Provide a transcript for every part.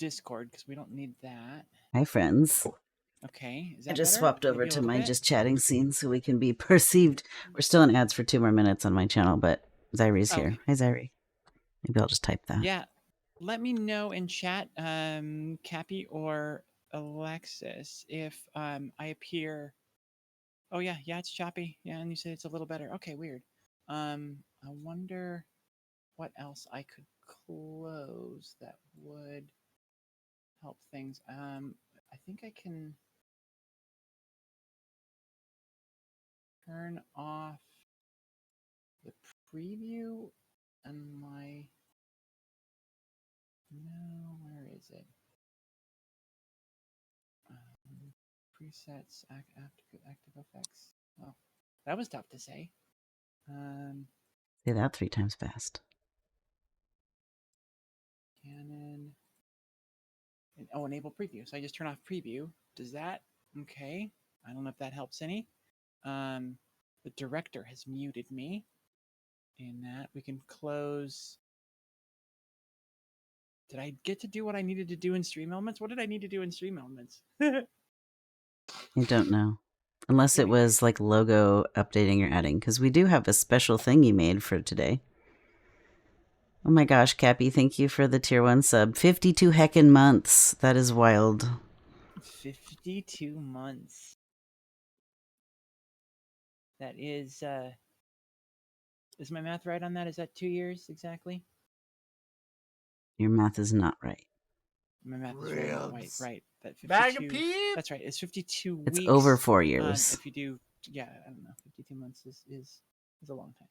Discord because we don't need that. Hi, friends. Okay, is I that just better? swapped over Maybe a to little my bit? just chatting scene so we can be perceived. We're still in ads for 2 more minutes on my channel, but Zyrie's here. Okay. Hi, Zyrie. Maybe I'll just type that. Yeah, let me know in chat, Cappy or Alexis, if I appear. Oh yeah, it's choppy. Yeah, and you said it's a little better. Okay, weird. I wonder what else I could close that would help things. I think I can turn off the preview and my. No, where is it? Presets, active effects. Oh, that was tough to say. Say that 3 times fast. Canon. Oh, enable preview. So I just turn off preview. Does that? Okay. I don't know if that helps any. The director has muted me. In that, we can close. Did I get to do what I needed to do in Stream Elements? What did I need to do in Stream Elements? I don't know. Unless it Anyway. was like logo updating or adding, because we do have a special thing you made for today. Oh my gosh, Cappy, thank you for the tier 1 sub. 52 heckin' months. That is wild. 52 months. That is my math right on that? Is that 2 years exactly? Your math is not right. My math is very not right. That 52, Bag of peas. That's right. It's 52 weeks. It's over 4 years. If you do, yeah, I don't know. 52 months is a long time.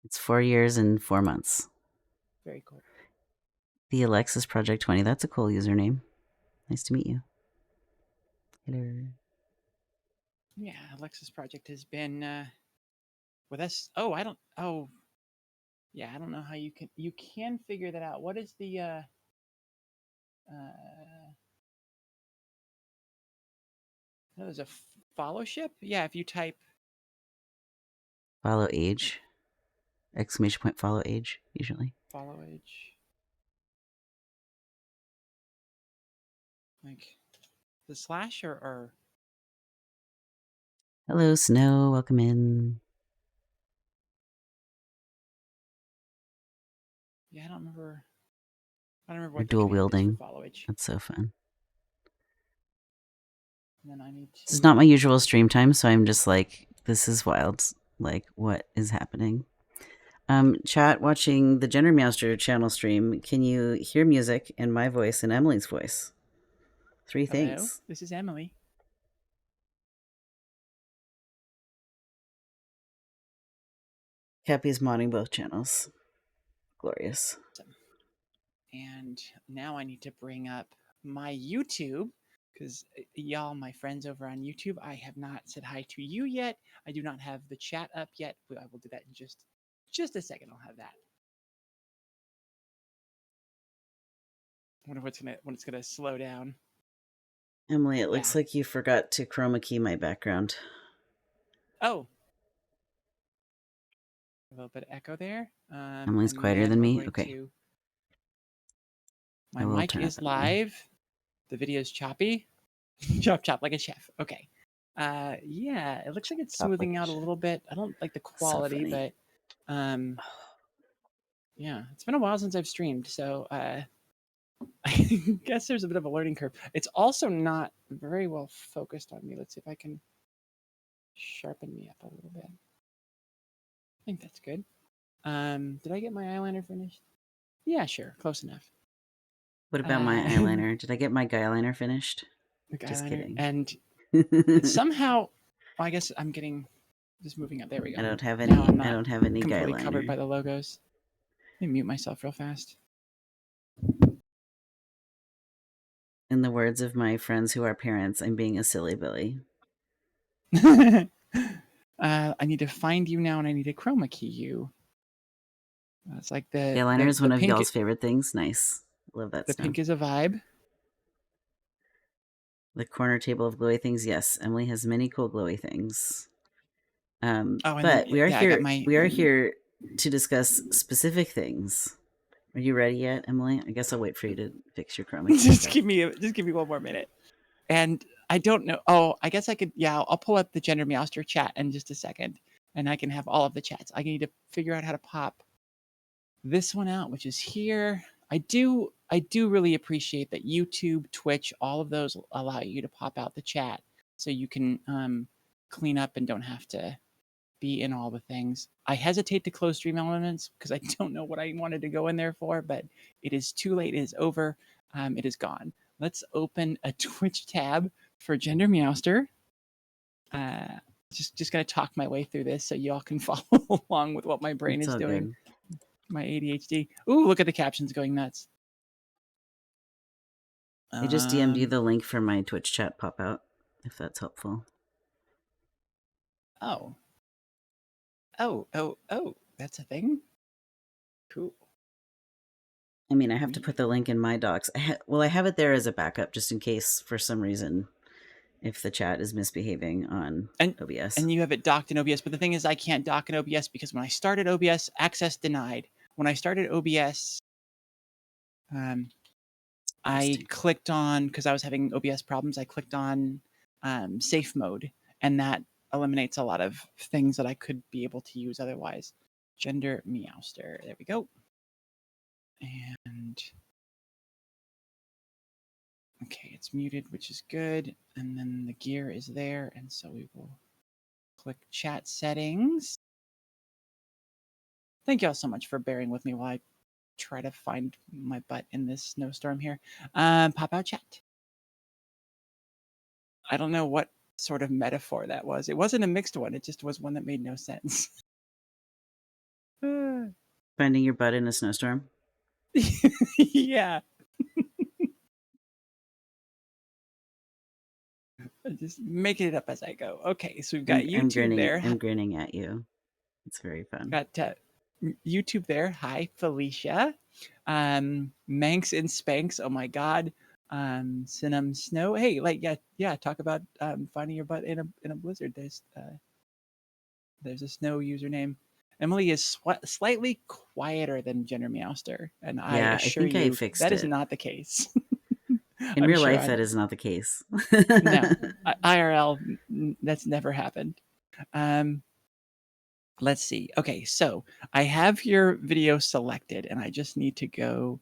It's 4 years and 4 months. Very cool. The Alexis Project 20. That's a cool username. Nice to meet you. Hello. Yeah, Alexis Project has been with us. Oh, I don't. Oh, yeah, I don't know how you can figure that out. What is the no, there's a followship? Yeah, if you type Follow age. Exclamation point follow age, usually. follow age. Like the slash or Hello, Snow. Welcome in. yeah, I don't remember We're what the dual command is for wielding. follow age. That's so fun. And then I need to. This is not my usual stream time, so I'm just like, this is wild. Like, what is happening? Chat, watching the Gender Meowster channel stream, can you hear music and my voice and Emily's voice? 3 Hello, things. this is Emily. Cappy's modding both channels. Glorious. And now I need to bring up my YouTube because y'all, my friends over on YouTube, I have not said hi to you yet. I do not have the chat up yet, but I will do that in just a second. I'll have that. I wonder when it's gonna slow down. Emily, it looks like you forgot to chroma key my background. Oh. A little bit of echo there. Emily's quieter than me? Okay. My mic is live. The video is choppy. Chop like a chef. Okay. Yeah, it looks like it's smoothing out a little bit. I don't like the quality, but yeah, it's been a while since I've streamed, so I guess there's a bit of a learning curve. It's also not very well focused on me. Let's see if I can sharpen me up a little bit. I think that's good. Did I get my eyeliner finished? Yeah, sure, close enough. What about my eyeliner? Did I get my guy liner finished? Just kidding. And somehow, well, I guess I'm getting just moving up. There we go. I don't have any. I don't have any guy liner. Covered by the logos. Let me mute myself real fast. In the words of my friends who are parents, I'm being a silly Billy. I need to find you now, and I need to chroma key you. It's like the eyeliner is one of y'all's favorite things. Nice, love that. The pink is a vibe. The corner table of glowy things. Yes, Emily has many cool glowy things. But we are here. We are here to discuss specific things Are you ready yet, Emily? I guess I'll wait for you to fix your chroma key just stuff. give me one more minute. And I don't know. Oh, I guess I could. Yeah, I'll pull up the Gender Meowster chat in just a second, and I can have all of the chats. I need to figure out how to pop this one out, which is here. I do really appreciate that YouTube, Twitch, all of those allow you to pop out the chat, so you can clean up and don't have to be in all the things. I hesitate to close Stream Elements because I don't know what I wanted to go in there for, but it is too late. It is over. It is gone. Let's open a Twitch tab for Gender Meowster. Uh, just gonna talk my way through this so y'all can follow along with what my brain It's is all doing. good. My ADHD. Ooh, look at the captions going nuts. I just DM'd you Um. the link for my Twitch chat pop out, if that's helpful. Oh. Oh. That's a thing. Cool. I mean, I have to put the link in my docs. I have it there as a backup just in case for some reason if the chat is misbehaving on and OBS. and you have it docked in OBS. But the thing is, I can't dock in OBS because when I started OBS, access denied. When I started OBS, I clicked on because I was having OBS problems. I clicked on safe mode, and that eliminates a lot of things that I could be able to use otherwise. Gender Meowster. There we go. And okay, it's muted, which is good. And then the gear is there, and so we will click chat settings. Thank you all so much for bearing with me while I try to find my butt in this snowstorm here. Pop out chat. I don't know what sort of metaphor that was. It wasn't a mixed one. It just was one that made no sense. Finding your butt in a snowstorm? Yeah. Just making it up as I go. Okay, so we've got I'm YouTube grinning. there. I'm grinning at you. It's very fun. Got YouTube there. Hi, Felicia. Manx and Spanx. Oh my God. Cinnam Snow. Hey, like yeah. Talk about finding your butt in a blizzard. There's a snow username. Emily is slightly quieter than Gender Meowster, and I Yeah, I assure think I you fixed that is it. not the case. In I'm real sure life, that is not the case. no IRL. That's never happened. Um, let's see. Okay, so I have your video selected, and I just need to go.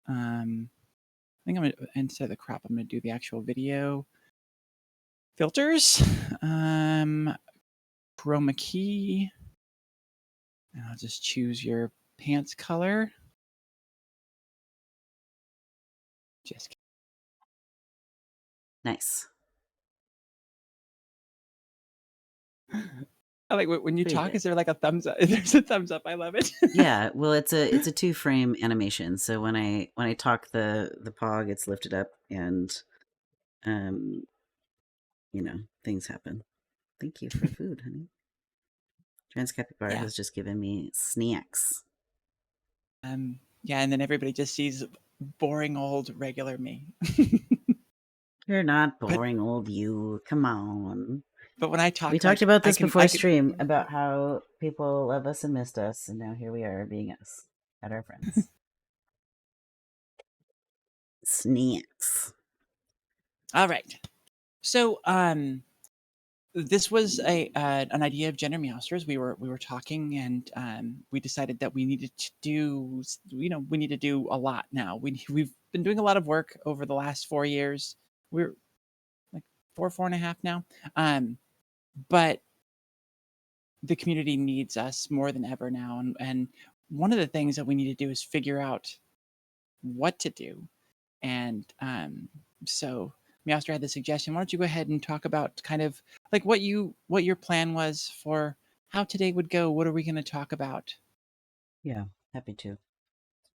I think I'm gonna instead of the crop, I'm gonna do the actual video filters. Chroma key, and I'll just choose your pants color. Just Nice. I like when you Pretty talk. good. Is there like a thumbs up? There's a thumbs up. I love it. Yeah, well, it's a 2-frame animation. So when I talk, the pog gets lifted up, and um, things happen. Thank you for food, honey. Trans Capybara Yeah. has just given me snacks. Yeah, and then everybody just sees boring old regular me. You're not but boring, old you. Come on. but when I We talk, talked like about I this can before stream about how people love us and missed us, and now here we are being us at our friends. Snacks. All right. So this was an idea of Gender Meowsters. We were talking, and we decided that we needed to do we need to do a lot now. We've been doing a lot of work over the last 4 years. We're like four and a half now, but the community needs us more than ever now. And one of the things that we need to do is figure out what to do. And so Meowster had the suggestion. Why don't you go ahead and talk about kind of like what your plan was for how today would go? What are we going to talk about? Yeah, happy to.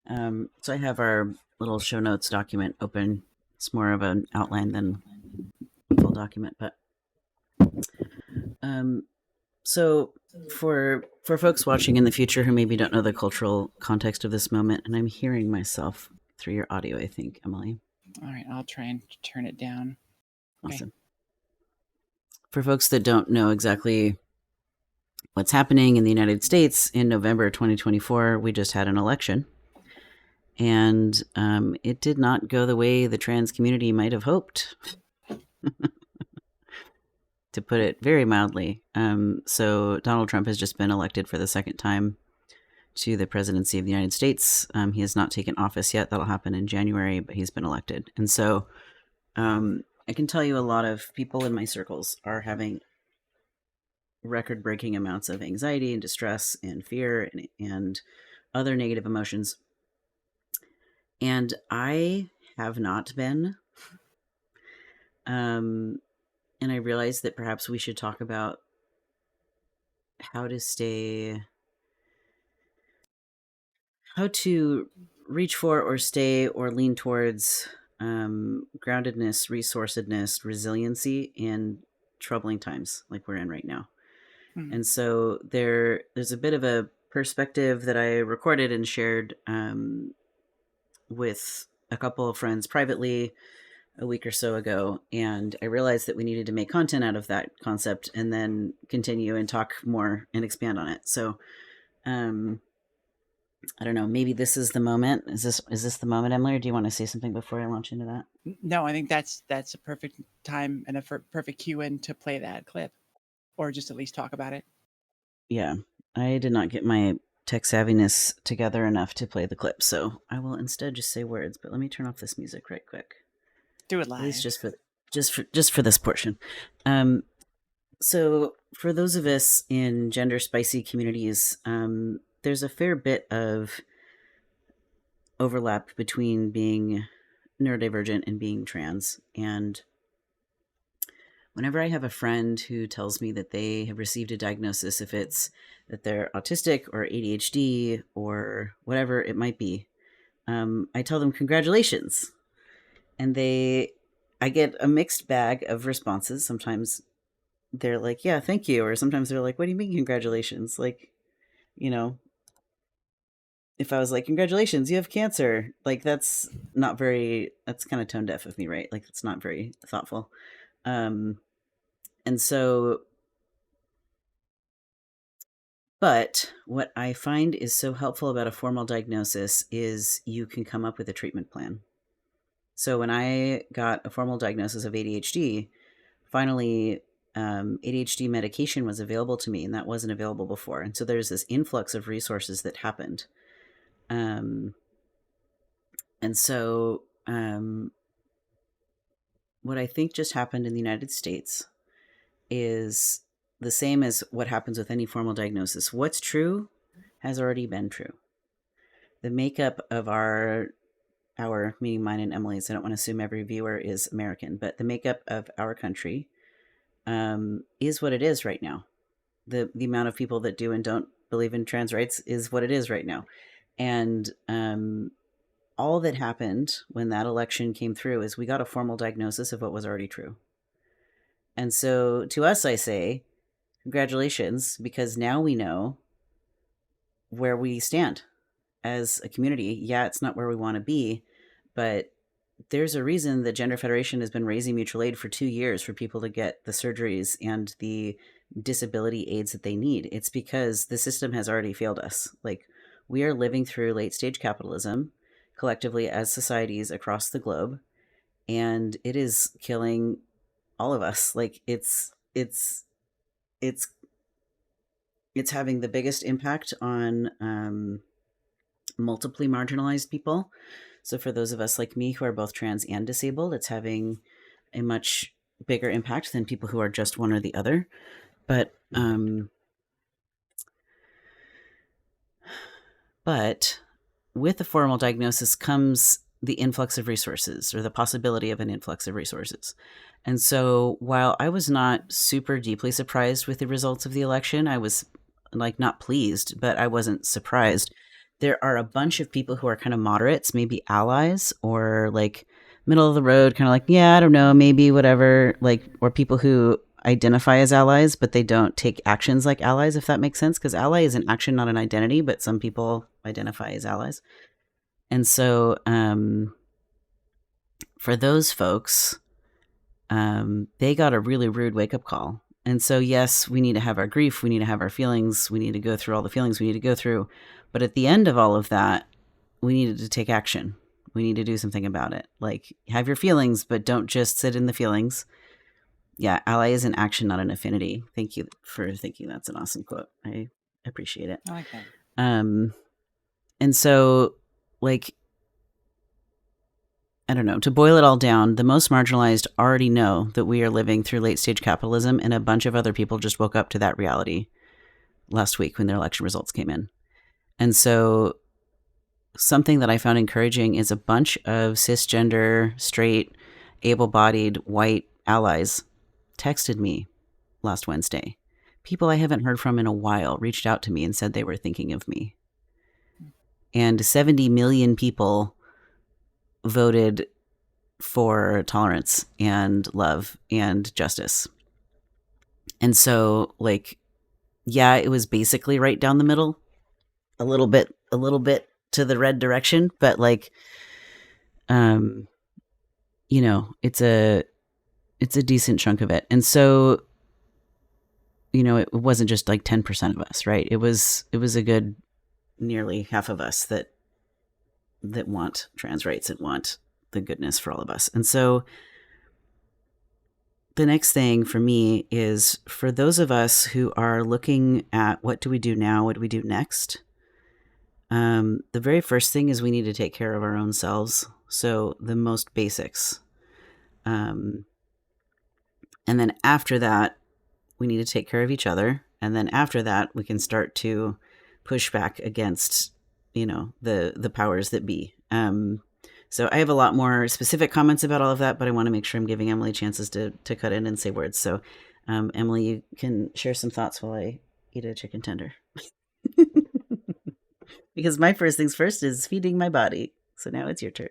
So I have our little show notes document open. It's more of an outline than a full document, but so for folks watching in the future who maybe don't know the cultural context of this moment, and I'm hearing myself through your audio, I think, Emily. All right, I'll try and turn it down. Okay. Awesome. For folks that don't know exactly what's happening in the United States, in November 2024, we just had an election. And it did not go the way the trans community might have hoped, to put it very mildly. So Donald Trump has just been elected for the second time to the presidency of the United States. He has not taken office yet. That'll happen in January, but he's been elected. And so I can tell you a lot of people in my circles are having record-breaking amounts of anxiety and distress and fear and other negative emotions. And I have not been. And I realized that perhaps we should talk about how to reach for or stay or lean towards groundedness, resourcedness, resiliency in troubling times like we're in right now. Hmm. And so there's a bit of a perspective that I recorded and shared with a couple of friends privately a week or so ago. And I realized that we needed to make content out of that concept and then continue and talk more and expand on it. So I don't know, maybe this is the moment. Is this the moment, Emily, or do you want to say something before I launch into that? No, I think that's a perfect time and a perfect cue in to play that clip, or just at least talk about it. Yeah, I did not get my tech savviness together enough to play the clip, so I will instead just say words. But let me turn off this music right quick, Do it at least live. just for this portion. So for those of us in gender spicy communities, there's a fair bit of overlap between being neurodivergent and being trans. And whenever I have a friend who tells me that they have received a diagnosis, if it's that they're autistic or ADHD or whatever it might be, I tell them congratulations. And I get a mixed bag of responses. Sometimes they're like, yeah, thank you. Or sometimes they're like, what do you mean congratulations? Like, you know, if I was like, congratulations, you have cancer, like that's kind of tone deaf of me, right? Like it's not very thoughtful. And so, but what I find is so helpful about a formal diagnosis is you can come up with a treatment plan. So when I got a formal diagnosis of ADHD, finally, ADHD medication was available to me, and that wasn't available before. And so there's this influx of resources that happened. And so, what I think just happened in the United States is the same as what happens with any formal diagnosis. What's true has already been true. The makeup of our meaning mine and Emily's, I don't want to assume every viewer is American, but the makeup of our country is what it is right now. The amount of people that do and don't believe in trans rights is what it is right now. And all that happened when that election came through is we got a formal diagnosis of what was already true. And so to us, I say, congratulations, because now we know where we stand as a community. Yeah, it's not where we want to be, but there's a reason the Gender Federation has been raising mutual aid for 2 years for people to get the surgeries and the disability aids that they need. It's because the system has already failed us. Like, we are living through late stage capitalism collectively as societies across the globe, and it is killing all of us. Like, it's having the biggest impact on multiply marginalized people. So for those of us like me who are both trans and disabled, it's having a much bigger impact than people who are just one or the other. But with a formal diagnosis comes the influx of resources, or the possibility of an influx of resources. And so while I was not super deeply surprised with the results of the election, I was like not pleased, but I wasn't surprised. There are a bunch of people who are kind of moderates, maybe allies, or like middle of the road, kind of like, yeah, I don't know, maybe whatever, like, or people who identify as allies, but they don't take actions like allies, if that makes sense. Because ally is an action, not an identity, but some people identify as allies. And so for those folks, they got a really rude wake-up call. And so, yes, we need to have our grief. We need to have our feelings. We need to go through all the feelings we need to go through. But at the end of all of that, we needed to take action. We need to do something about it. Like, have your feelings, but don't just sit in the feelings. Yeah, ally is an action, not an affinity. Thank you for thinking that's an awesome quote. I appreciate it. I like that. And so, like, I don't know, to boil it all down, the most marginalized already know that we are living through late stage capitalism, and a bunch of other people just woke up to that reality last week when their election results came in. And so, something that I found encouraging is a bunch of cisgender, straight, able bodied, white allies texted me last Wednesday. People I haven't heard from in a while reached out to me and said they were thinking of me. And 70 million people voted for tolerance and love and justice. And so, like, yeah, it was basically right down the middle, a little bit to the red direction, but like, you know, it's a decent chunk of it. And so, you know, it wasn't just like 10% of us, right? It was a good nearly half of us that want trans rights and want the goodness for all of us. And so the next thing for me is for those of us who are looking at what do we do now, what do we do next? The very first thing is we need to take care of our own selves. So the most basics. And then after that, we need to take care of each other. And then after that, we can start to push back against, you know, the powers that be. So I have a lot more specific comments about all of that, but I want to make sure I'm giving Emily chances to cut in and say words. So, Emily, you can share some thoughts while I eat a chicken tender. Because my first things first is feeding my body. So now it's your turn.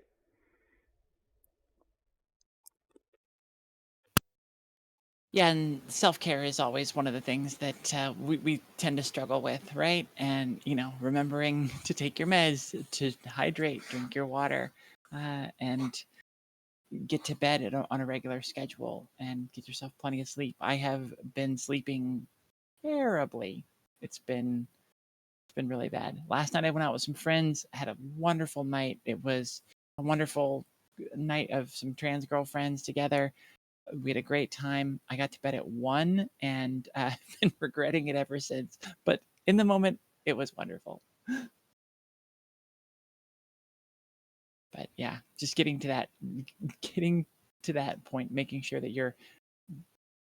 Yeah, and self-care is always one of the things that we tend to struggle with, right? And, you know, remembering to take your meds, to hydrate, drink your water, and get to bed on a regular schedule and get yourself plenty of sleep. I have been sleeping terribly. It's been really bad. Last night I went out with some friends, had a wonderful night. It was a wonderful night of some trans girlfriends together. We had a great time. I got to bed at 1 and I've been regretting it ever since. But in the moment, it was wonderful. But yeah, just getting to that point, making sure that you're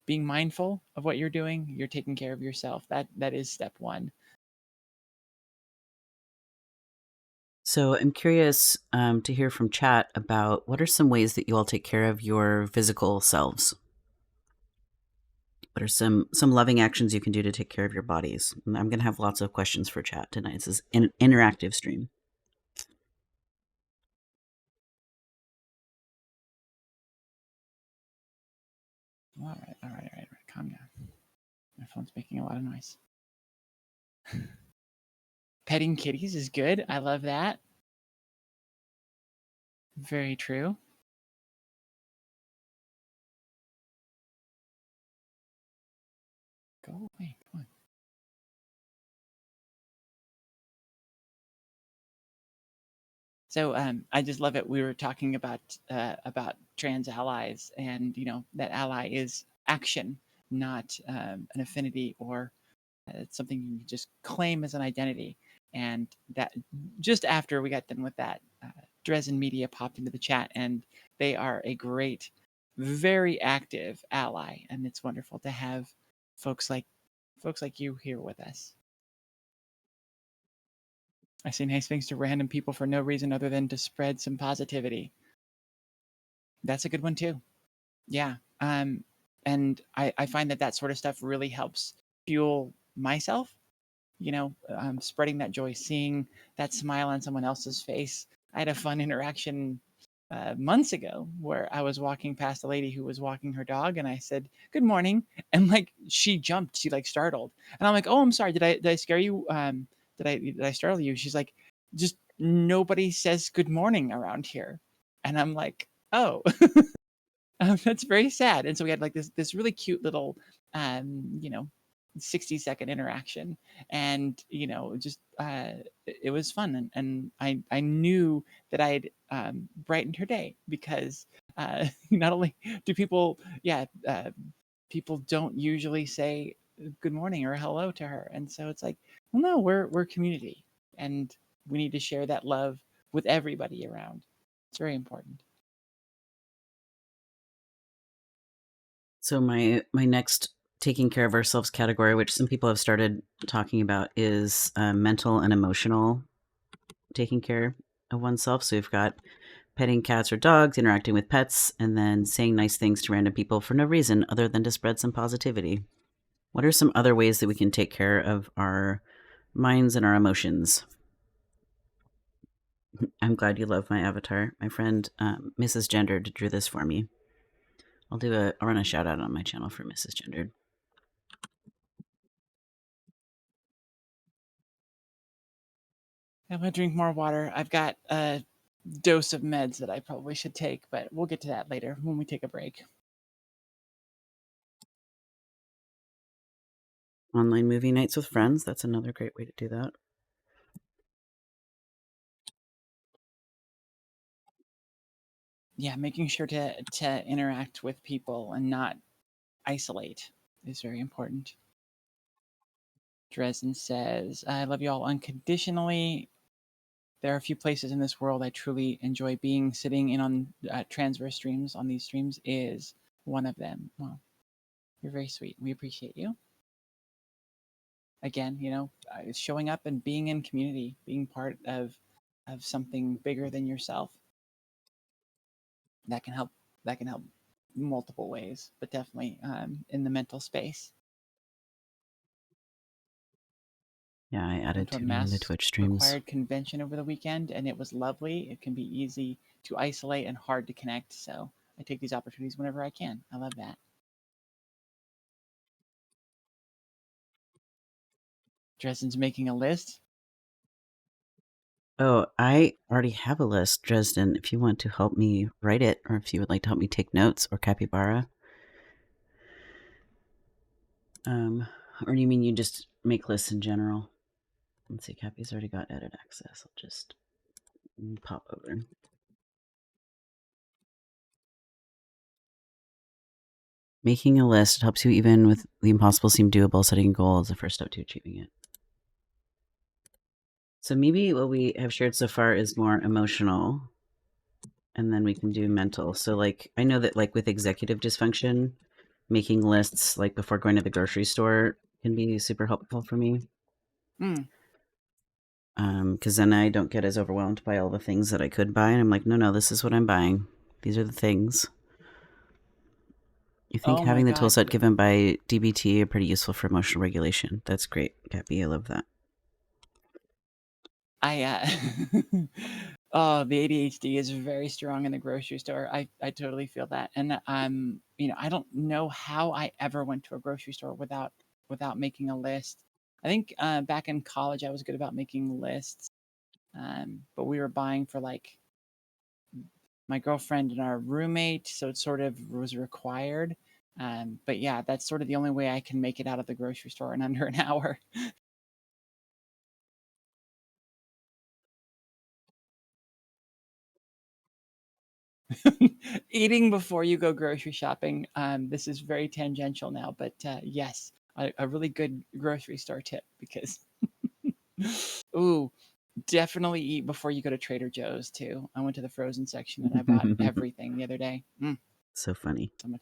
being mindful of what you're doing, you're taking care of yourself. That is step one. So I'm curious to hear from chat about what are some ways that you all take care of your physical selves. What are some loving actions you can do to take care of your bodies? And I'm going to have lots of questions for chat tonight. This is an interactive stream. All right. Calm down. My phone's making a lot of noise. Petting kitties is good. I love that. Very true. Go away. Come on. So I just love it. We were talking about trans allies, and you know that ally is action, not an affinity or it's something you just claim as an identity. And that just after we got done with that, Dresden Media popped into the chat, and they are a great, very active ally, and it's wonderful to have folks like you here with us. I say nice things to random people for no reason other than to spread some positivity. That's a good one too. Yeah. And I find that sort of stuff really helps fuel myself, you know, spreading that joy, seeing that smile on someone else's face. I had a fun interaction months ago where I was walking past a lady who was walking her dog, and I said, "Good morning," and like she jumped, she like startled, and I'm like, "Oh, I'm sorry, did I scare you? Did I startle you?" She's like, "Just nobody says good morning around here," and I'm like, "Oh." That's very sad. And so we had like this really cute little, you know, 60-second interaction, and just it was fun, and I knew that I'd brightened her day, because not only do people, yeah, people don't usually say good morning or hello to her, and so it's like, well, no, we're community, and we need to share that love with everybody around. It's very important. So my next taking care of ourselves category, which some people have started talking about, is mental and emotional taking care of oneself. So we've got petting cats or dogs, interacting with pets, and then saying nice things to random people for no reason other than to spread some positivity. What are some other ways that we can take care of our minds and our emotions? I'm glad you love my avatar. My friend Mrs. Gendered drew this for me. I'll run a shout out on my channel for Mrs. Gendered. I'm gonna drink more water. I've got a dose of meds that I probably should take, but we'll get to that later when we take a break. Online movie nights with friends. That's another great way to do that. Yeah, making sure to interact with people and not isolate is very important. Dresden says, I love you all unconditionally. There are a few places in this world I truly enjoy being. Sitting in on transverse streams on these streams is one of them. Well, you're very sweet. We appreciate you. Again, showing up and being in community, being part of something bigger than yourself. That can help. That can help multiple ways, but definitely in the mental space. Yeah, I I went added to a tuning into mass Twitch streams. required convention over the weekend, and it was lovely. It can be easy to isolate and hard to connect, so I take these opportunities whenever I can. I love that. Dresden's making a list. Oh, I already have a list, Dresden. If you want to help me write it, or if you would like to help me take notes, or Capybara. Or you mean you just make lists in general? Let's see, Cappy's already got edit access. I'll just pop over. Making a list helps you even with the impossible seem doable. Setting a goal is the first step to achieving it. So maybe what we have shared so far is more emotional, and then we can do mental. So like, I know that like with executive dysfunction, making lists like before going to the grocery store can be super helpful for me. Mm. Because then I don't get as overwhelmed by all the things that I could buy. And I'm like, no, this is what I'm buying. These are the things. You think Oh my having the tool God. set given by DBT are pretty useful for emotional regulation. That's great, Cappy. I love that. Oh, the ADHD is very strong in the grocery store. I totally feel that. And I don't know how I ever went to a grocery store without making a list. I think back in college I was good about making lists. But we were buying for like my girlfriend and our roommate, so it sort of was required. But yeah, that's sort of the only way I can make it out of the grocery store in under an hour. Eating before you go grocery shopping. This is very tangential now, but yes, a really good grocery store tip, because ooh, definitely eat before you go to Trader Joe's too. I went to the frozen section and I bought everything the other day. So funny. So much.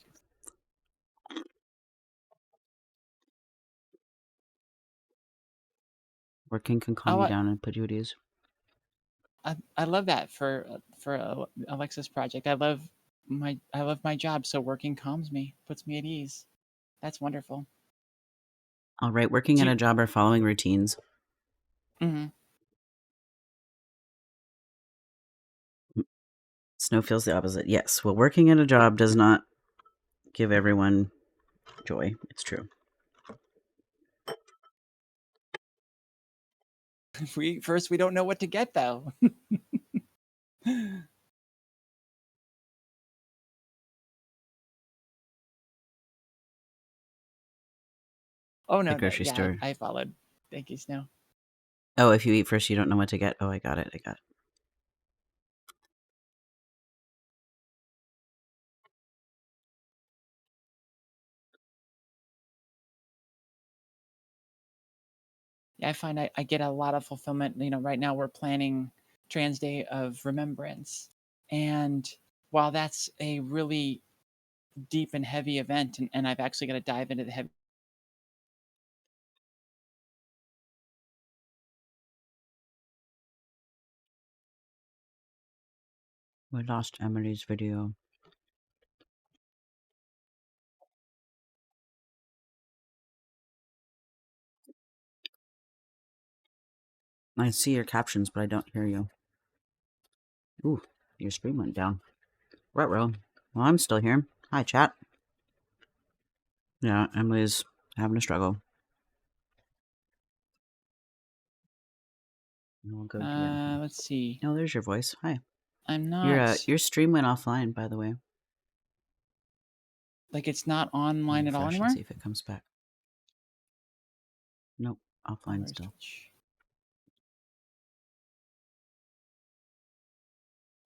Working can calm Oh, you down and put you at ease. I love that for Alexa's project. I love my job, so working calms me, puts me at ease. That's wonderful. All right, working Do at you, a job or following routines. mhm. Snow feels the opposite. Yes. Well, working at a job does not give everyone joy. It's true. We don't know what to get though. Oh The no, no, grocery yeah, store. I followed. Thank you, Snow. Oh, if you eat first, you don't know what to get. Oh, I got it. I got it. Yeah, I find I get a lot of fulfillment. Right now we're planning Trans Day of Remembrance, and while that's a really deep and heavy event, and I've actually got to dive into the heavy. We lost Emily's video. I see your captions, but I don't hear you. Ooh, your stream went down. Ruh-roh. Well, I'm still here. Hi, chat. Yeah, Emily's having a struggle. We'll go here. Let's see. Oh, there's your voice. Hi. I'm Your not your stream went offline, by the way. like it's not Let me online at all refresh and anymore. see if it comes back. Nope, Oh, offline where's still. Twitch?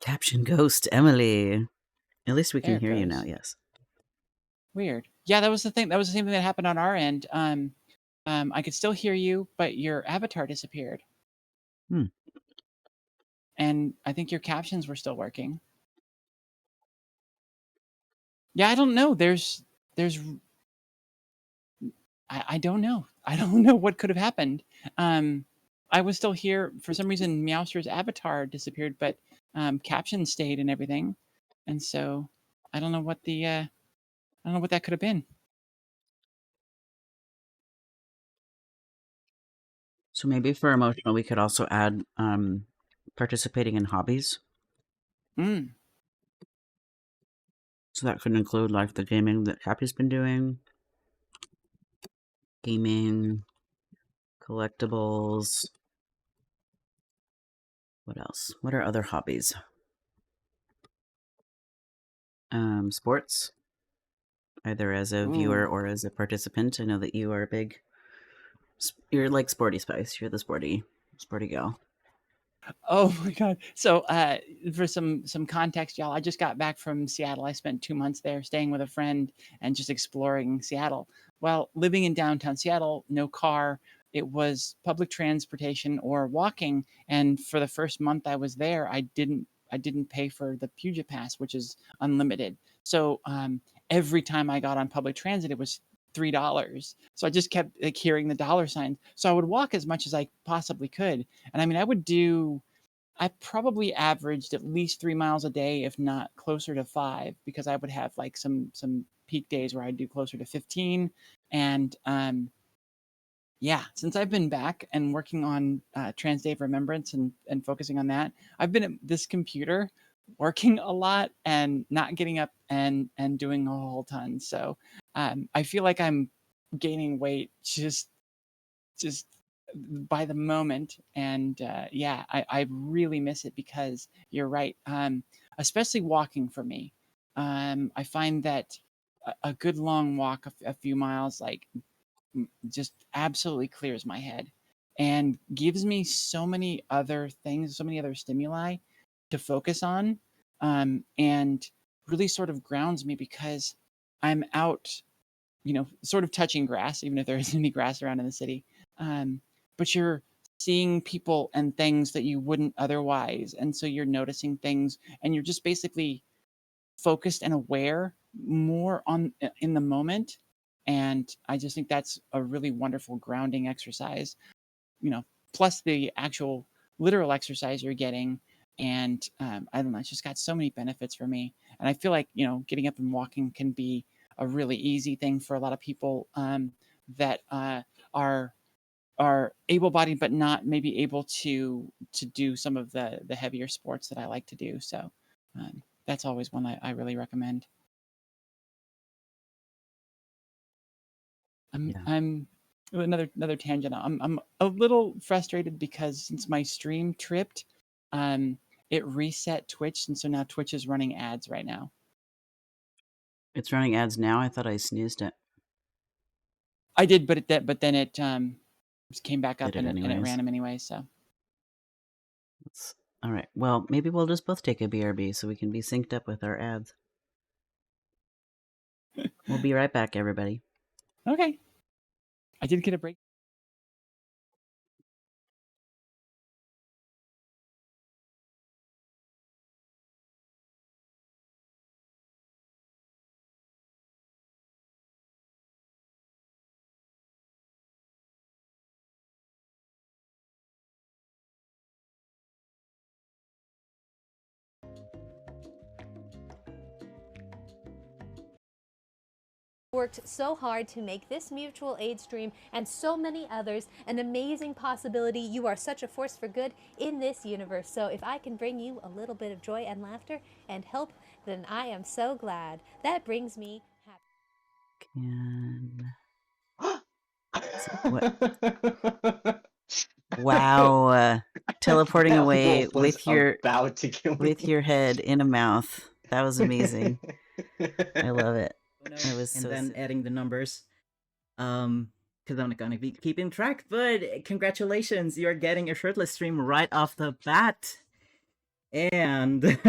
Caption ghost, Emily. At least we can There it hear you now, goes. yes. Weird. Yeah, that was the thing. That was the same thing that happened on our end. I could still hear you, but your avatar disappeared, Hmm. and I think your captions were still working. Yeah, I don't know. There's I don't know. I don't know what could have happened. Um, I was still here for some reason. Meowster's avatar disappeared, but captions stayed and everything, and so I don't know what the I don't know what that could have been. So maybe for emotional, we could also add participating in hobbies. Mm. So that could include like the gaming that Happy's been doing, gaming, collectibles. What else? What are other hobbies? Sports, either as a viewer Ooh. or as a participant. I know that you are a big. You're like Sporty Spice. You're the sporty gal. Oh my god. So, for some context, y'all, I just got back from Seattle. I spent 2 months there staying with a friend and just exploring Seattle. Well, living in downtown Seattle, no car, it was public transportation or walking, and for the first month I was there, I didn't pay for the Puget Pass, which is unlimited. So, every time I got on public transit, it was $3. So I just kept like hearing the dollar signs. So I would walk as much as I possibly could. And I mean, I probably averaged at least 3 miles a day, if not closer to five, because I would have like some peak days where I'd do closer to 15. And yeah, since I've been back and working on Trans Day of Remembrance and focusing on that, I've been at this computer working a lot and not getting up and doing a whole ton. So I feel like I'm gaining weight just by the moment. And yeah, I really miss it because you're right. Especially walking for me. I find that a good long walk, a few miles, like just absolutely clears my head and gives me so many other things, so many other stimuli to focus on, and really sort of grounds me because I'm out, sort of touching grass, even if there isn't any grass around in the city. But you're seeing people and things that you wouldn't otherwise. And so you're noticing things and you're just basically focused and aware more on in the moment. And I just think that's a really wonderful grounding exercise, plus the actual literal exercise you're getting. And I don't know, it's just got so many benefits for me. And I feel like, getting up and walking can be a really easy thing for a lot of people that are able-bodied but not maybe able to do some of the heavier sports that I like to do. So that's always one I really recommend. I'm Yeah. I'm another tangent. I'm a little frustrated because since my stream tripped, um, it reset Twitch, and so now Twitch is running ads right now. It's running ads now. I thought I snoozed it. I did, but then it just came back up Did it and it anyways. ran them anyway. So All right. Well, maybe we'll just both take a BRB so we can be synced up with our ads. We'll be right back, everybody. okay, I did get a break. Worked so hard to make this mutual aid stream and so many others an amazing possibility. You are such a force for good in this universe. So if I can bring you a little bit of joy and laughter and help, then I am so glad. That brings me Can what? Wow! Teleporting That away wolf was with about to kill me. your head in a mouth. That was amazing. I love it. It was and so then sick. adding the numbers. Because I'm not gonna be keeping track, but congratulations, you're getting a shirtless stream right off the bat. And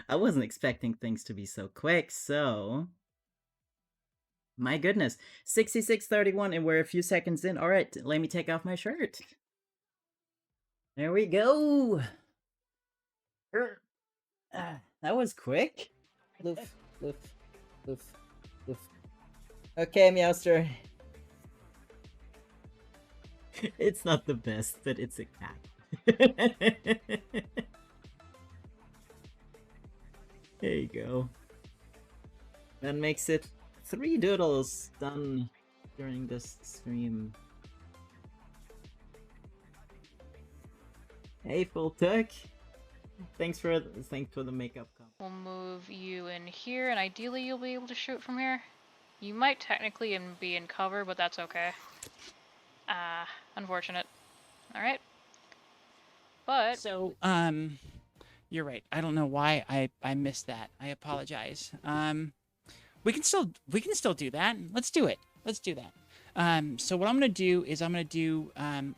I wasn't expecting things to be so quick, so my goodness. 66:31 and we're a few seconds in. Alright, let me take off my shirt. There we go. That was quick. Loof, loof, loof, loof. Okay, Meowster. It's not the best, but it's a cat. There you go. That makes it 3 doodles done during this stream. Hey, Full Tuck. Thanks for the makeup comp. We'll move you in here, and ideally you'll be able to shoot from here. You might technically be in cover, but that's okay. Unfortunate. Alright. But So you're right. I don't know why I missed that. I apologize. We can still do that. Let's do it. Let's do that. So what I'm gonna do is I'm gonna do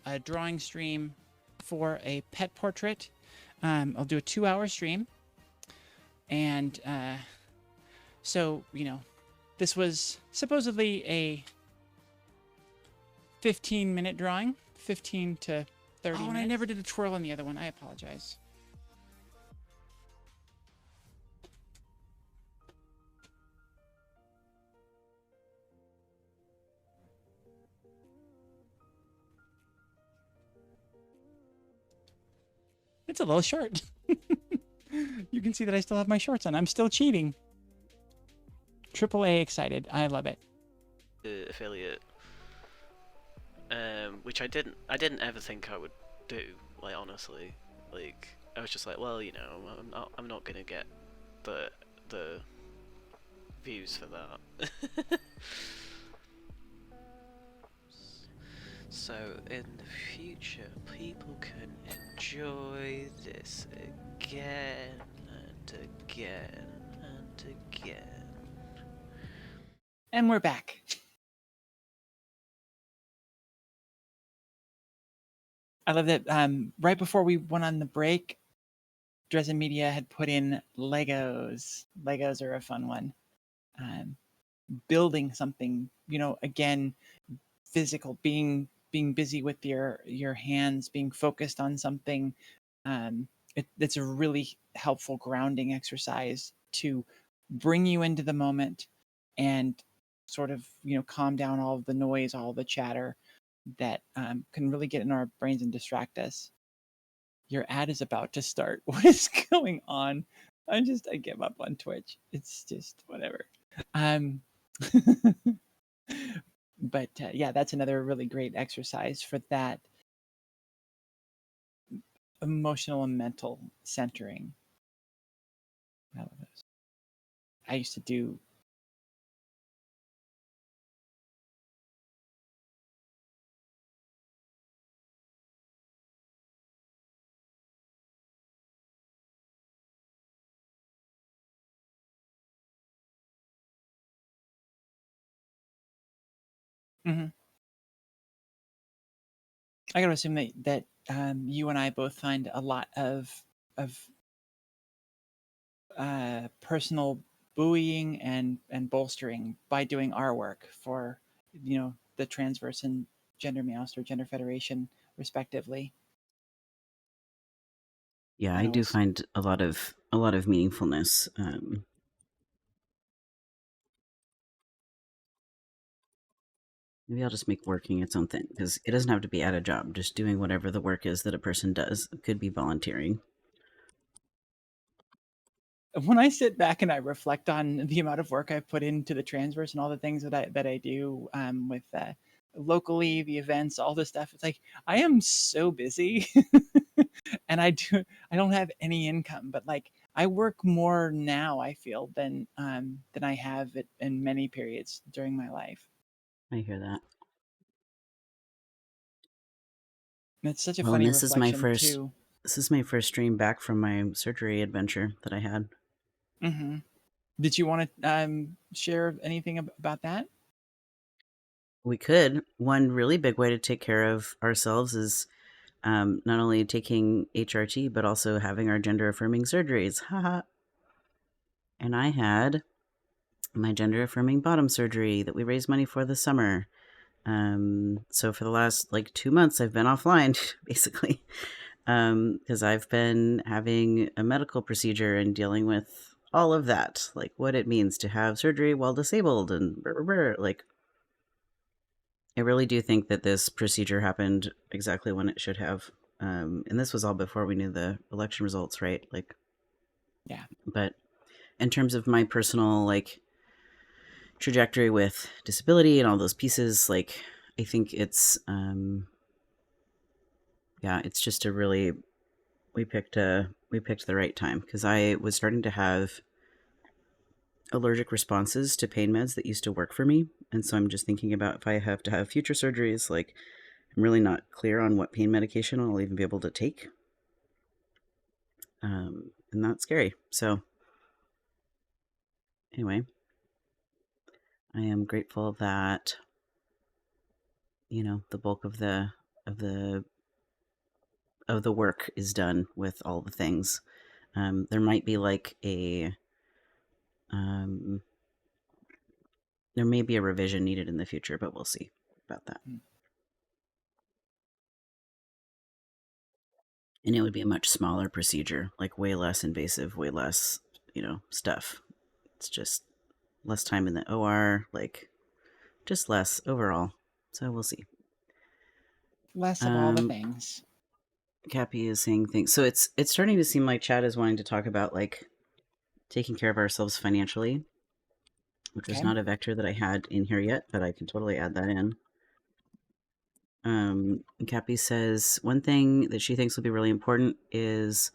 a drawing stream for a pet portrait. I'll do a 2-hour stream, and so this was supposedly a 15-minute drawing, 15 to 30 minutes. And I never did a twirl on the other one. I apologize. It's a little short. You can see that I still have my shorts on. I'm still cheating. AAA excited. I love it. Affiliate, which I didn't ever think I would do. Like honestly, like I was just like, well, I'm not gonna get the views for that. So in the future, people can enjoy this again and again and again. And we're back. I love that right before we went on the break, Dresden Media had put in Legos. Legos are a fun one. Building something, again, physical, being busy with your hands, being focused on something. It's a really helpful grounding exercise to bring you into the moment and sort of calm down all of the noise, all of the chatter that can really get in our brains and distract us. Your ad is about to start. What is going on? I give up on Twitch. It's just whatever. But yeah, that's another really great exercise for that emotional and mental centering. I love those. I used to do Hmm. I gotta assume that you and I both find a lot of personal buoying and bolstering by doing our work for the Transverse and Gender Meowth or Gender Federation respectively. Yeah, That I do always. find a lot of meaningfulness. Maybe I'll just make working its own thing, because it doesn't have to be at a job. Just doing whatever the work is that a person does. It could be volunteering. When I sit back and I reflect on the amount of work I've put into the Transverse and all the things that I do with locally, the events, all this stuff, it's like I am so busy, and I don't have any income, but like I work more now, I feel, than I have in many periods during my life. I hear that. And it's such a Well, and funny this is my reflection first. too. This is my first stream back from my surgery adventure that I had. Hmm. Did you want to share anything about that? We could. One really big way to take care of ourselves is not only taking HRT, but also having our gender affirming surgeries. Haha. And I had my gender affirming bottom surgery that we raised money for this summer. So for the last like 2 months, I've been offline basically, because I've been having a medical procedure and dealing with all of that, like what it means to have surgery while disabled and like. I really do think that this procedure happened exactly when it should have. And this was all before we knew the election results, right? Like, Yeah. but in terms of my personal like trajectory with disability and all those pieces, like I think it's yeah, it's just a really we picked the right time, because I was starting to have allergic responses to pain meds that used to work for me, and so I'm just thinking about if I have to have future surgeries, like I'm really not clear on what pain medication I'll even be able to take. And that's scary. So anyway, I am grateful that the bulk of the work is done with all the things. There might be like um, there may be a revision needed in the future, but we'll see about that. And it would be a much smaller procedure, like way less invasive, way less, stuff. It's just less time in the OR, like just less overall. So we'll see. Less of all the things. Cappy is saying things. So it's starting to seem like Chad is wanting to talk about like taking care of ourselves financially, which was Okay. not a vector that I had in here yet, but I can totally add that in. Cappy says one thing that she thinks will be really important is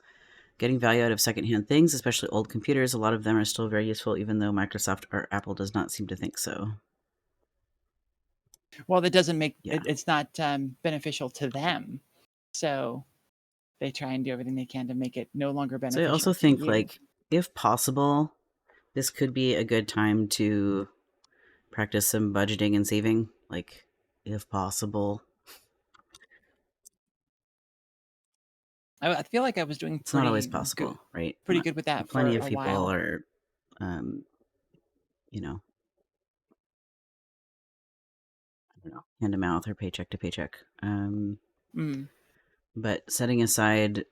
getting value out of secondhand things, especially old computers. A lot of them are still very useful, even though Microsoft or Apple does not seem to think so. Well, that doesn't make Yeah. it's not beneficial to them, so they try and do everything they can to make it no longer So I beneficial also to think, you. like, if possible, this could be a good time to practice some budgeting and saving, like, if possible. I feel like I was doing It's not always pretty possible, good, right? pretty good with that Plenty for of a people while. are, um, I don't know, hand to mouth or paycheck to paycheck. Mm. But setting aside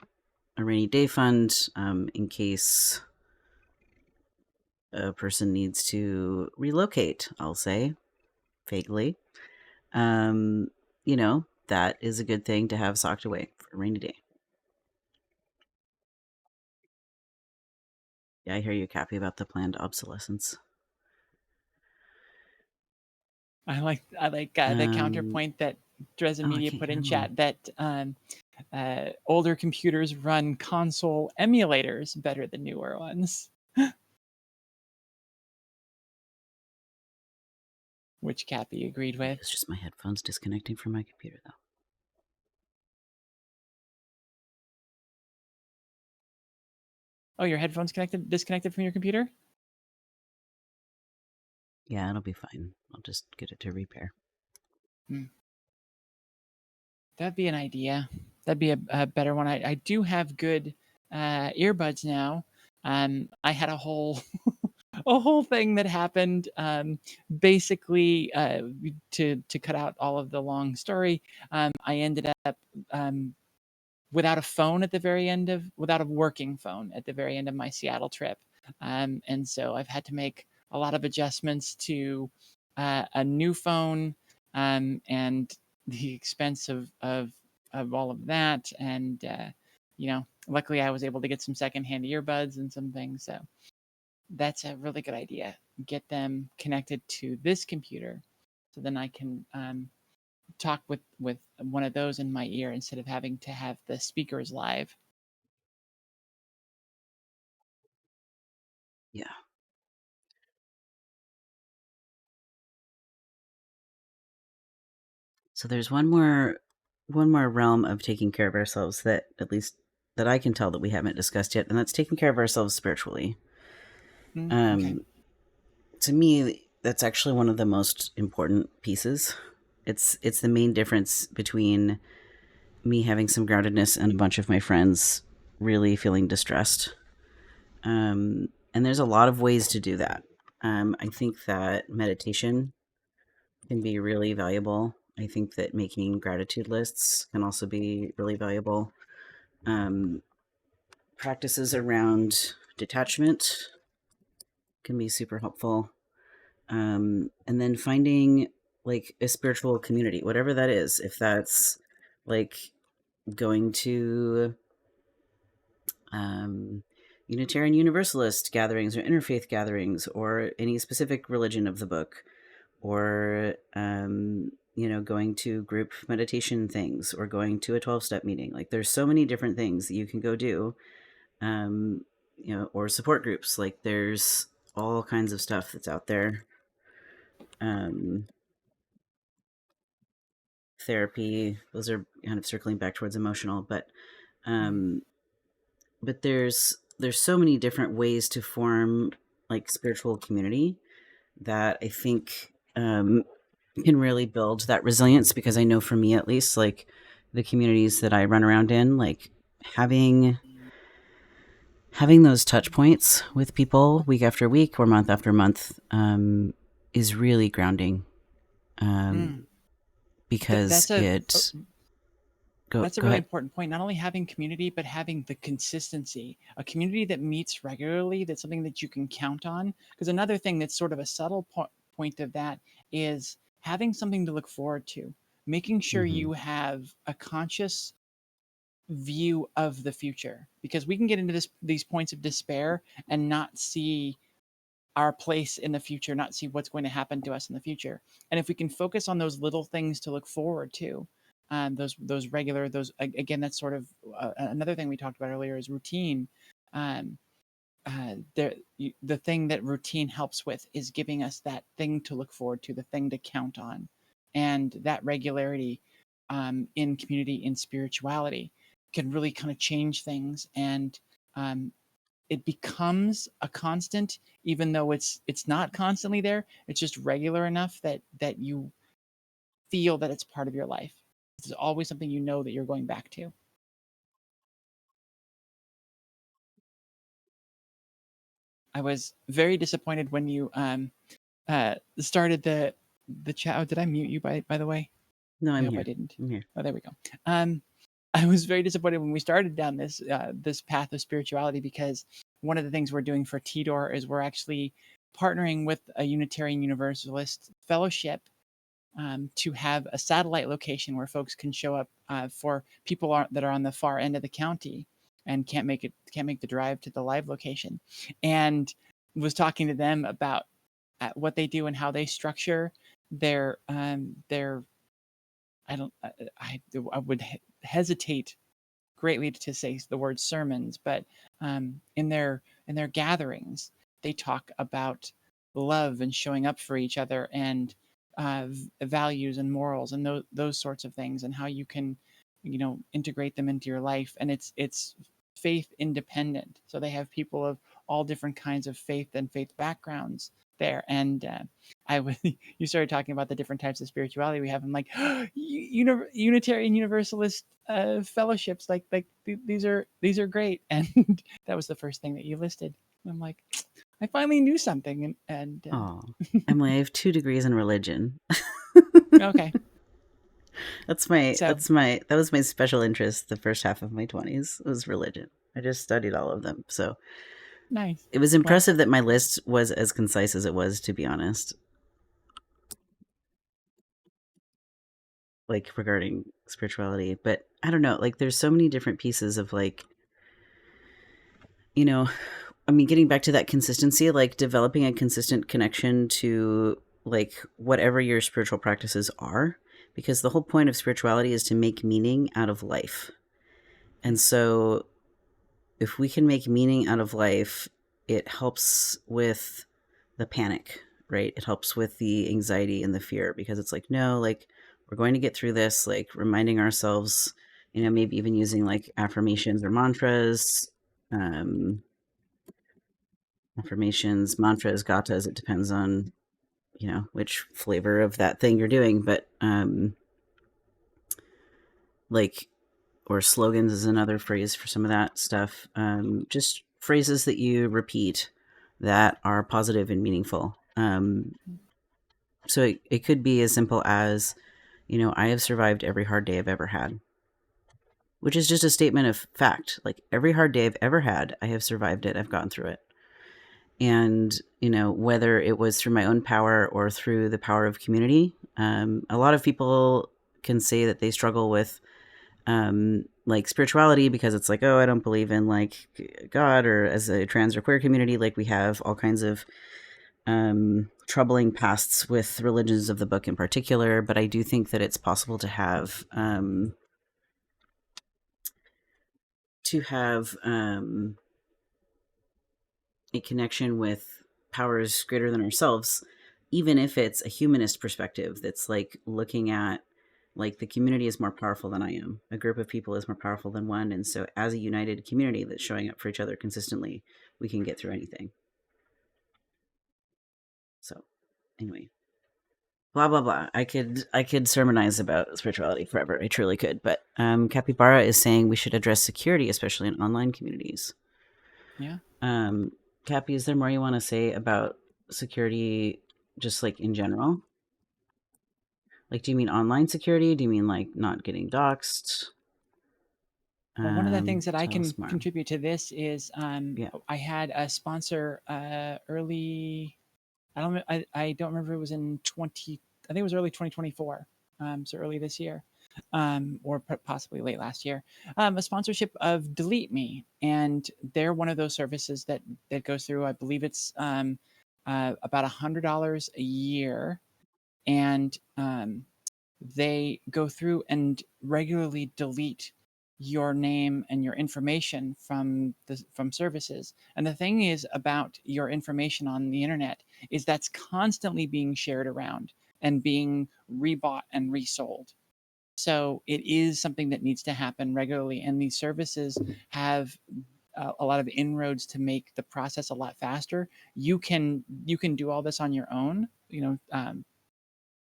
a rainy day fund in case a person needs to relocate, I'll say, vaguely, that is a good thing to have socked away for a rainy day. Yeah, I hear you, Cappy, about the planned obsolescence. I like the counterpoint that Dresden I Media can't put hear in him. chat that older computers run console emulators better than newer ones. Which Cappy agreed with. It's just my headphones disconnecting from my computer, though. Oh, your headphones disconnected from your computer? Yeah, it'll be fine. I'll just get it to repair. Mm. That'd be an idea. That'd be a better one. I do have good earbuds now. I had a whole a whole thing that happened. Basically, to cut out all of the long story, I ended up um, without a phone at the very end of without a working phone at the very end of my Seattle trip, and so I've had to make a lot of adjustments to a new phone, and the expense of all of that, and luckily I was able to get some secondhand earbuds and some things. So that's a really good idea. Get them connected to this computer, so then I can talk with one of those in my ear instead of having to have the speakers live. Yeah. So there's one more realm of taking care of ourselves that at least that I can tell that we haven't discussed yet, and that's taking care of ourselves spiritually. Okay. To me, that's actually one of the most important pieces. It's the main difference between me having some groundedness and a bunch of my friends really feeling distressed. And there's a lot of ways to do that. I think that meditation can be really valuable. I think that making gratitude lists can also be really valuable. Um, Practices around detachment can be super helpful. And then finding like a spiritual community, whatever that is, if that's like going to um, Unitarian Universalist gatherings or interfaith gatherings or any specific religion of the book, or going to group meditation things or going to a 12-step meeting. Like there's so many different things that you can go do, or support groups. Like there's all kinds of stuff that's out there. Um, Therapy, those are kind of circling back towards emotional, um, but there's so many different ways to form like spiritual community that I think can really build that resilience, because I know for me at least, like the communities that I run around in, like having those touch points with people week after week or month after month is really grounding, Mm. because That's a it that's a go really ahead. important point. Not only having community, but having the consistency. A community that meets regularly, that's something that you can count on. Because another thing that's sort of a subtle point of that is having something to look forward to, making sure Mm-hmm. you have a conscious view of the future. Because we can get into these points of despair and not see our place in the future, not see what's going to happen to us in the future. And if we can focus on those little things to look forward to, those regular, those again, that's sort of another thing we talked about earlier is routine. Um, the thing that routine helps with is giving us that thing to look forward to, the thing to count on, and that regularity in community, in spirituality, can really kind of change things, and um, it becomes a constant, even though it's not constantly there. It's just regular enough that you feel that it's part of your life. It's always something you know that you're going back to. I was very disappointed when you started the chat. Oh, did I mute you by the way? No, I I'm hope I here. didn't. I'm here. Oh, there we go. Um, I was very disappointed when we started down this path of spirituality, because one of the things we're doing for TDOR is we're actually partnering with a Unitarian Universalist fellowship to have a satellite location where folks can show up for people that are on the far end of the county and can't make the drive to the live location, and was talking to them about what they do and how they structure their I don't I would hesitate greatly to say the word sermons, but in their gatherings, they talk about love and showing up for each other, and values and morals and those sorts of things, and how you can, integrate them into your life. And it's faith independent. So they have people of all different kinds of faith and faith backgrounds there. And I was you started talking about the different types of spirituality we have. I'm like, Unitarian Universalist fellowships, these are great. And that was the first thing that you listed. I'm like, I finally knew something. And Oh, Emily, I have 2 degrees in religion. okay. That was my special interest the first half of my 20s was religion. I just studied all of them. So Nice. it was impressive that my list was as concise as it was, to be honest. Like regarding spirituality, but I don't know, like there's so many different pieces of like, getting back to that consistency, like developing a consistent connection to like whatever your spiritual practices are, because the whole point of spirituality is to make meaning out of life. And so if we can make meaning out of life, it helps with the panic, right? It helps with the anxiety and the fear, because it's like, no, like we're going to get through this, like reminding ourselves, maybe even using like affirmations or mantras, mantras, gathas, it depends on, which flavor of that thing you're doing, but like, or slogans is another phrase for some of that stuff. Just phrases that you repeat that are positive and meaningful. So it could be as simple as, I have survived every hard day I've ever had, which is just a statement of fact. Like every hard day I've ever had, I have survived it. I've gotten through it. And, whether it was through my own power or through the power of community, a lot of people can say that they struggle with like spirituality because it's like, oh, I don't believe in like God, or as a trans or queer community, like we have all kinds of troubling pasts with religions of the book in particular. But I do think that it's possible to have a connection with powers greater than ourselves, even if it's a humanist perspective that's like looking at like the community is more powerful than I am. A group of people is more powerful than one. And so as a united community that's showing up for each other consistently, we can get through anything. So anyway, blah, blah, blah. I could sermonize about spirituality forever. I truly could. But Capybara is saying we should address security, especially in online communities. Yeah. Cappy, is there more you want to say about security, just like in general? Like, do you mean online security? Do you mean like not getting doxxed? Well, one of the things that I Tell us can more. contribute to this is Yeah. I had a sponsor early. I don't remember if it was in 20. I think it was early 2024. So early this year, or possibly late last year. A sponsorship of Delete Me, and they're one of those services that goes through. I believe it's about $100 a year, and they go through and regularly delete your name and your information from services. And the thing is about your information on the internet is that's constantly being shared around and being rebought and resold. So it is something that needs to happen regularly, and these services have a lot of inroads to make the process a lot faster. You can do all this on your own,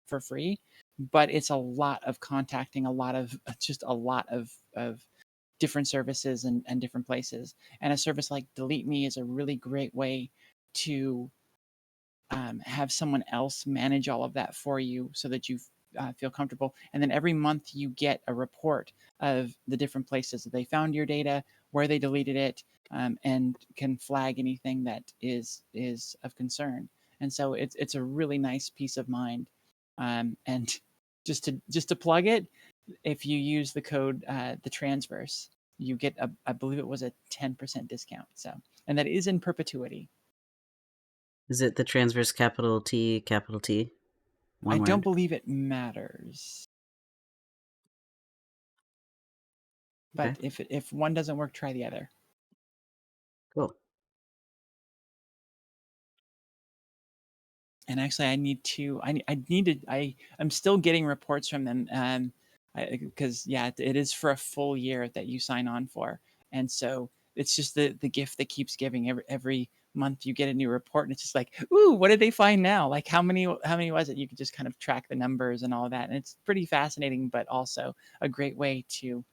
for free, but it's a lot of contacting a lot of different services and different places. And a service like Delete Me is a really great way to have someone else manage all of that for you so that you feel comfortable. And then every month you get a report of the different places that they found your data, where they deleted it, and can flag anything that is of concern. And so it's a really nice peace of mind. And just to plug it, if you use the code the transverse, you get I believe it was a 10% discount. So, and that is in perpetuity. Is it the transverse capital T, capital T? I don't believe it matters. But Okay. if one doesn't work, try the other. Cool. And actually, I'm still getting reports from them, because it is for a full year that you sign on for, and so it's just the gift that keeps giving. Every month you get a new report and it's just like, ooh, what did they find now? Like how many was it? You could just kind of track the numbers and all that. And it's pretty fascinating, but also a great way to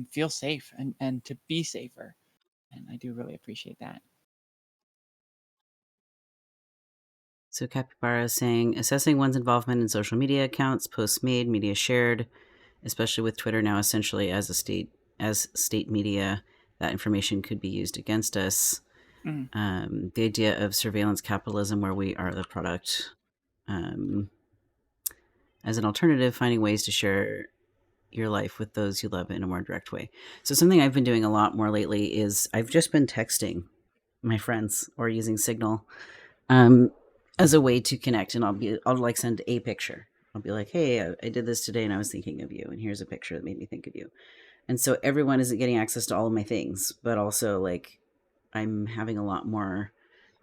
feel safe and to be safer. And I do really appreciate that. So Capybara is saying, assessing one's involvement in social media accounts, posts made, media shared, especially with Twitter now essentially as state media, that information could be used against us. The idea of surveillance capitalism where we are the product. As an alternative, finding ways to share your life with those you love in a more direct way. So something I've been doing a lot more lately is I've just been texting my friends or using Signal as a way to connect, and I'll like send a picture. I'll be like, hey, I did this today and I was thinking of you, and here's a picture that made me think of you. And so everyone isn't getting access to all of my things, but also like I'm having a lot more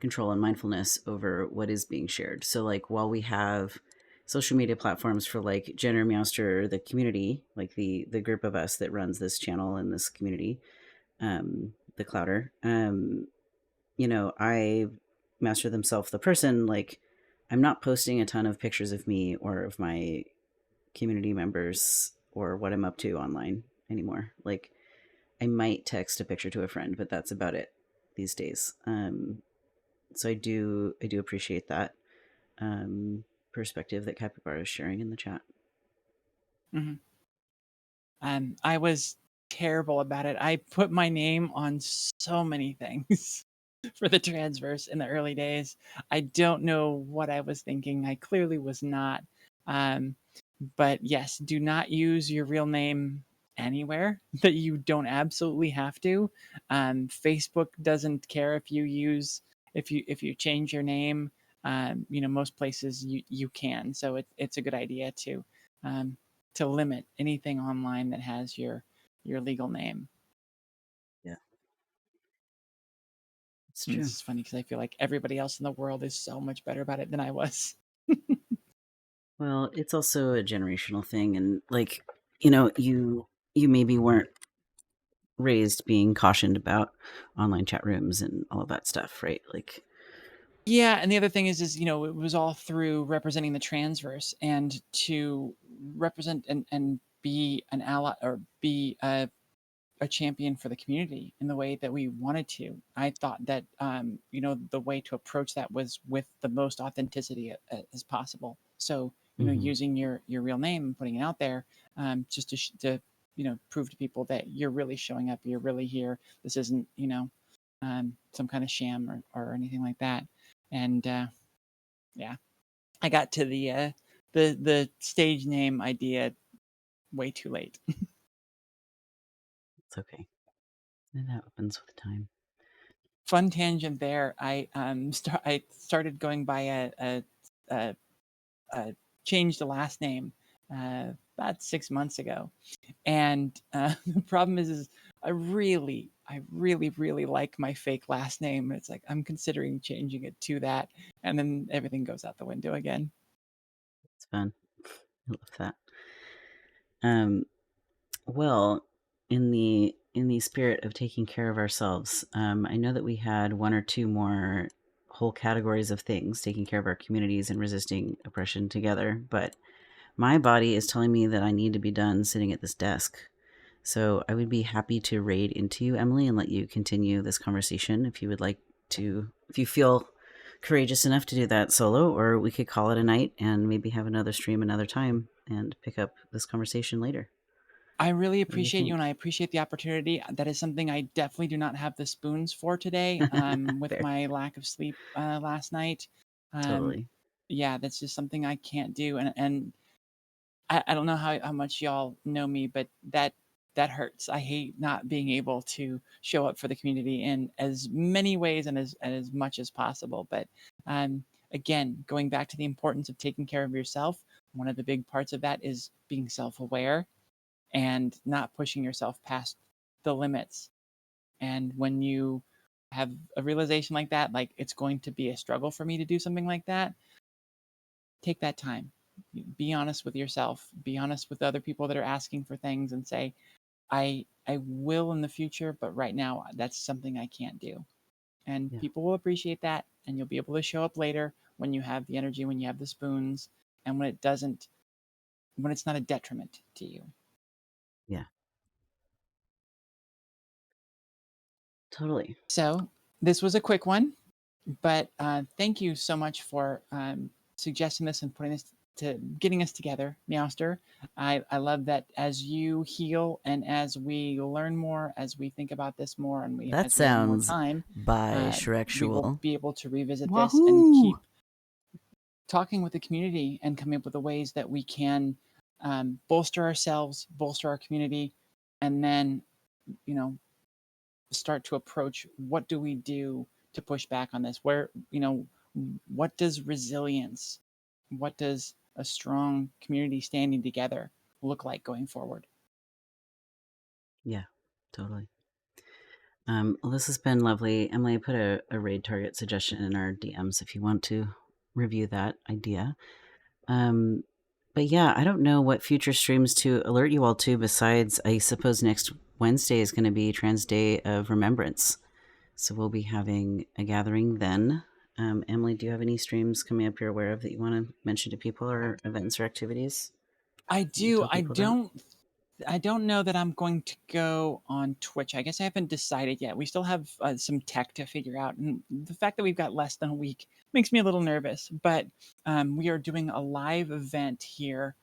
control and mindfulness over what is being shared. So like while we have social media platforms for like Jenner Meowster, the community, like the group of us that runs this channel and this community, the Clouder, you know, I master themself the person, like I'm not posting a ton of pictures of me or of my community members or what I'm up to online anymore. Like I might text a picture to a friend, but that's about it these days. So I do appreciate that perspective that Capybara is sharing in the chat. Mm-hmm. I was terrible about it. I put my name on so many things for the transverse in the early days. I don't know what I was thinking. I clearly was not. Um, but yes, do not use your real name anywhere that you don't absolutely have to. Facebook doesn't care if you use if you change your name. You know, most places you can. So it's a good idea um, to limit anything online that has your legal name. Yeah, it's And true. this is funny because I feel like everybody else in the world is so much better about it than I was. Well, it's also a generational thing, and like you know, you maybe weren't raised being cautioned about online chat rooms and all of that stuff, right? Like, Yeah, and the other thing is you know it was all through representing the transverse and to represent and be an ally or be a champion for the community in the way that we wanted to. I thought that you know the way to approach that was with the most authenticity as possible. So you know using your real name and putting it out there just to you know prove to people that you're really showing up, you're really here. This isn't you know some kind of sham or anything like that. And yeah, I got to the stage name idea way too late. it's okay. It happens with time. Fun tangent there. I started going by a, a changed the last name about 6 months ago, and the problem is I really like my fake last name. It's like I'm considering changing it to that, and then everything goes out the window again. It's fun. I love that. Um, well, in the spirit of taking care of ourselves, I know that we had one or two more whole categories of things, taking care of our communities and resisting oppression together, but my body is telling me that I need to be done sitting at this desk. So I would be happy to raid into you, Emily, and let you continue this conversation if you would like to, if you feel courageous enough to do that solo, or we could call it a night and maybe have another stream another time and pick up this conversation later. I really What do you appreciate you, and I think? appreciate the opportunity. That is something I definitely do not have the spoons for today. With Fair. my lack of sleep last night, um, Totally. yeah, that's just something I can't do. And I don't know how much y'all know me, but that hurts. I hate not being able to show up for the community in as many ways and as much as possible. But again, going back to the importance of taking care of yourself, one of the big parts of that is being self-aware and not pushing yourself past the limits. And when you have a realization like that, like it's going to be a struggle for me to do something like that, take that time. Be honest with yourself. Be honest with other people that are asking for things and say, I will in the future, but right now that's something I can't do. and Yeah. people will appreciate that, and you'll be able to show up later when you have the energy, when you have the spoons, and when it's not a detriment to you. Yeah. Totally. So this was a quick one, but thank you so much for suggesting this and putting this to getting us together, Meowster. I love that as you heal and as we learn more, as we think about this more, and That as we have more sounds time, we will bisexual. be able to revisit this and Wahoo! keep talking with the community and coming up with the ways that we can bolster ourselves, bolster our community, and then you know start to approach what do we do to push back on this? Where what does resilience, what does a strong community standing together look like going forward? Yeah, totally. Well, this has been lovely. Emily, I put a raid target suggestion in our DMs if you want to review that idea. But yeah, I don't know what future streams to alert you all to besides, I suppose next Wednesday is going to be Trans Day of Remembrance. So we'll be having a gathering then. Emily, do you have any streams coming up you're aware of that you want to mention to people, or events or activities I that you do. tell people about? I don't know that I'm going to go on Twitch. I guess I haven't decided yet. We still have some tech to figure out, and the fact that we've got less than a week makes me a little nervous. But we are doing a live event here.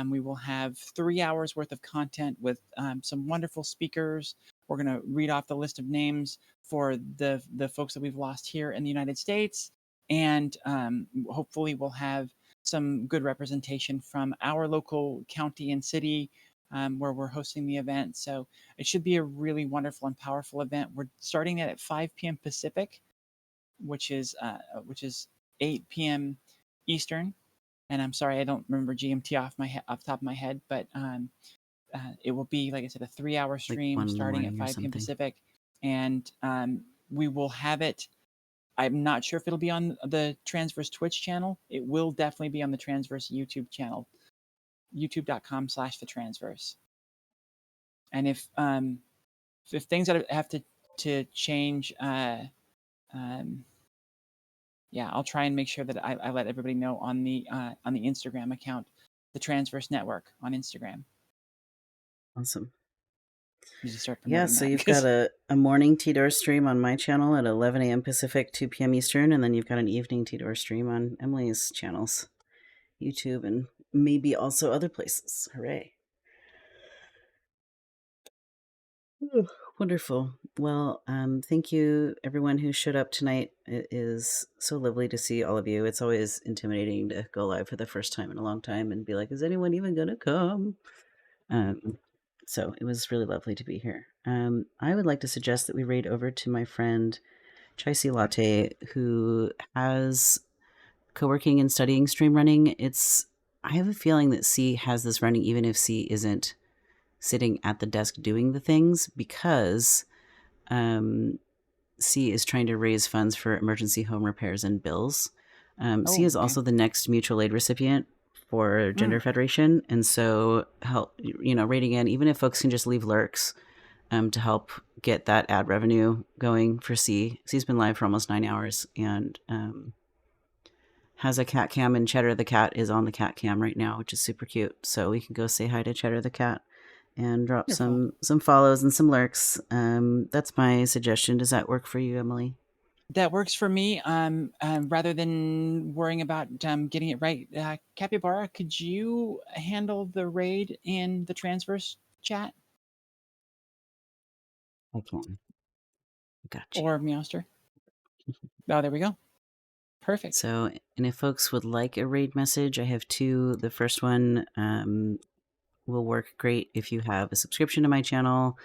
We will have 3 hours worth of content with some wonderful speakers. We're going to read off the list of names for the folks that we've lost here in the United States, and hopefully we'll have some good representation from our local county and city where we're hosting the event. So it should be a really wonderful and powerful event. We're starting it at 5 p.m. Pacific, which is 8 p.m. Eastern. And I'm sorry, I don't remember GMT off the top of my head, but it will be, like I said, a 3 hour Like stream 1 in the starting at morning or 5 p.m. something? Pacific, and we will have it. I'm not sure if it'll be on the Transverse Twitch channel. It will definitely be on the Transverse YouTube channel, youtube.com/the Transverse. And if things that have to change, yeah, I'll try and make sure that I let everybody know on the Instagram account, the Transverse Network on Instagram. Awesome. You just start Yeah, promoting so that you've got because a morning T-Door stream on my channel at 11 a.m. Pacific, 2 p.m. Eastern, and then you've got an evening T-Door stream on Emily's channels, YouTube, and maybe also other places. Hooray. Wonderful. Well, thank you, everyone who showed up tonight. It is so lovely to see all of you. It's always intimidating to go live for the first time in a long time and be like, is anyone even going to come? So it was really lovely to be here. I would like to suggest that we raid over to my friend Chai C Latte, who has co-working and studying stream running. I have a feeling that C has this running even if C isn't sitting at the desk doing the things, because C is trying to raise funds for emergency home repairs and bills. C is okay. also the next mutual aid recipient for Gender Federation, and so help rating in, even if folks can just leave lurks to help get that ad revenue going for C. C's been live for almost 9 hours and has a cat cam, and Cheddar the cat is on the cat cam right now, which is super cute. So we can go say hi to Cheddar the cat and drop Wonderful. some follows and some lurks. That's my suggestion. Does that work for you, Emily? That works for me. Rather than worrying about getting it right, Capybara, could you handle the raid in the Transverse chat, I can. Got you. or Meowster? Oh, there we go. Perfect. So, and if folks would like a raid message, I have two. The first one will work great if you have a subscription to my channel.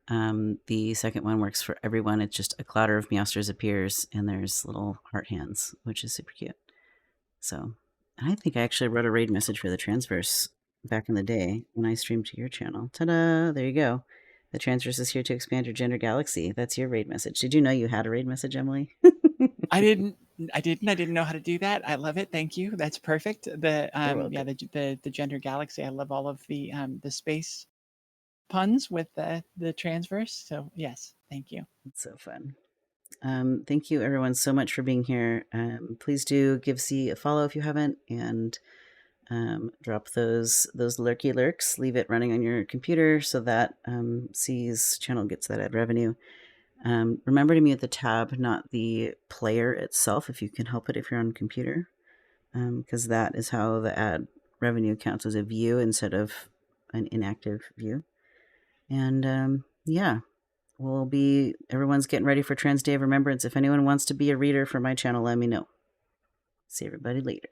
The second one works for everyone. It's just a clatter of Meowsters appears, and there's little heart hands, which is super cute. So, I think I actually wrote a raid message for the Transverse back in the day when I streamed to your channel. Ta-da! There you go. The Transverse is here to expand your gender galaxy. That's your raid message. Did you know you had a raid message, Emily? I didn't. I didn't know how to do that. I love it. Thank you. That's perfect. The You're yeah, welcome. the gender galaxy. I love all of the space puns with the Transverse. So yes, thank you. It's so fun. Thank you, everyone, so much for being here. Please do give C a follow if you haven't, and drop those lurky lurks. Leave it running on your computer so that C's channel gets that ad revenue. Remember to mute the tab, not the player itself, if you can help it if you're on computer, because that is how the ad revenue counts as a view instead of an inactive view. And yeah, everyone's getting ready for Trans Day of Remembrance. If anyone wants to be a reader for my channel, let me know. See everybody later.